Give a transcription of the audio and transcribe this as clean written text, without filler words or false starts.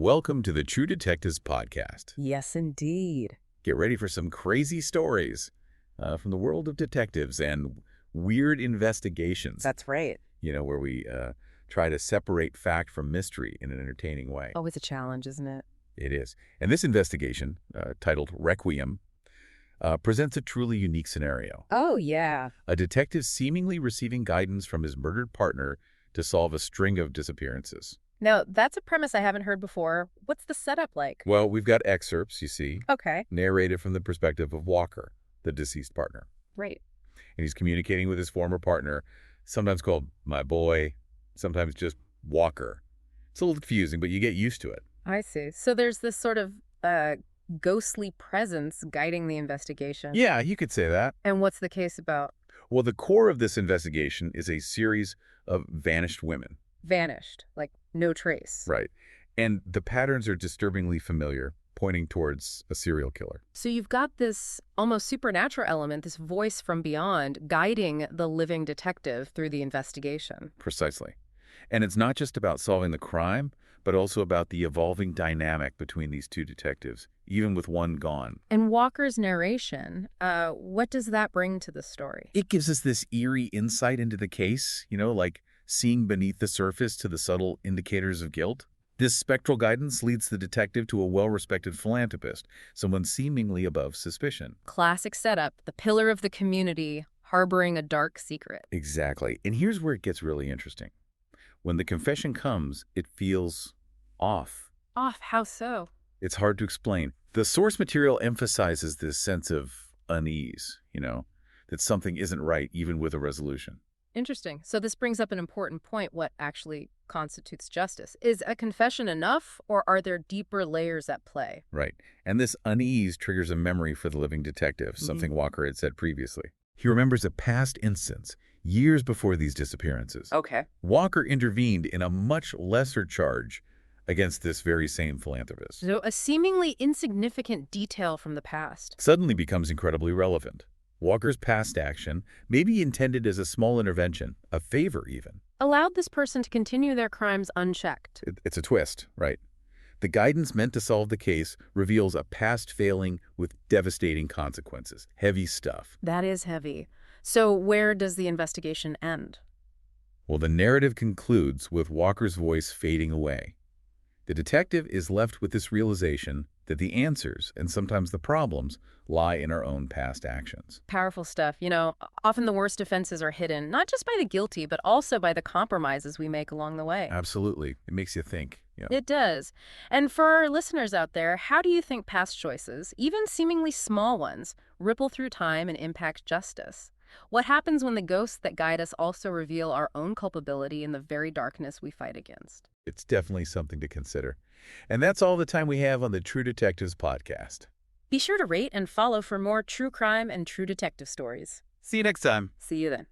Welcome to the True Detectives podcast. Yes, indeed. Get ready for some crazy stories from the world of detectives and weird investigations. That's right. Where we try to separate fact from mystery in an entertaining way. Always a challenge, isn't it? It is. And this investigation, titled Requiem, presents a truly unique scenario. Oh, yeah. A detective seemingly receiving guidance from his murdered partner to solve a string of disappearances. Now, that's a premise I haven't heard before. What's the setup like? Well, we've got excerpts, you see, Okay. narrated from the perspective of Walker, the deceased partner. Right. And he's communicating with his former partner, sometimes called my boy, sometimes just Walker. It's a little confusing, but you get used to it. I see. So there's this sort of ghostly presence guiding the investigation. Yeah, you could say that. And what's the case about? Well, the core of this investigation is a series of vanished women. Vanished. Like, no trace. Right. And the patterns are disturbingly familiar, pointing towards a serial killer. So you've got this almost supernatural element, this voice from beyond, guiding the living detective through the investigation. Precisely. And it's not just about solving the crime, but also about the evolving dynamic between these two detectives, even with one gone. And Walker's narration, what does that bring to the story? It gives us this eerie insight into the case, like seeing beneath the surface to the subtle indicators of guilt. This spectral guidance leads the detective to a well-respected philanthropist, someone seemingly above suspicion. Classic setup, the pillar of the community, harboring a dark secret. Exactly. And here's where it gets really interesting. When the confession comes, it feels off. Off? How so? It's hard to explain. The source material emphasizes this sense of unease, that something isn't right even with a resolution. Interesting. So this brings up an important point, what actually constitutes justice. Is a confession enough, or are there deeper layers at play? Right. And this unease triggers a memory for the living detective, something Walker had said previously. He remembers a past instance, years before these disappearances. Okay. Walker intervened in a much lesser charge against this very same philanthropist. So a seemingly insignificant detail from the past Suddenly becomes incredibly relevant. Walker's past action may be intended as a small intervention, a favor even. allowed this person to continue their crimes unchecked. It's a twist, right? The guidance meant to solve the case reveals a past failing with devastating consequences. Heavy stuff. That is heavy. So where does the investigation end? Well, the narrative concludes with Walker's voice fading away. The detective is left with this realization that the answers, and sometimes the problems, lie in our own past actions. Powerful stuff. Often the worst offenses are hidden, not just by the guilty, but also by the compromises we make along the way. Absolutely. It makes you think. It does. And for our listeners out there, how do you think past choices, even seemingly small ones, ripple through time and impact justice? What happens when the ghosts that guide us also reveal our own culpability in the very darkness we fight against? It's definitely something to consider. And that's all the time we have on the True Detectives podcast. Be sure to rate and follow for more true crime and true detective stories. See you next time. See you then.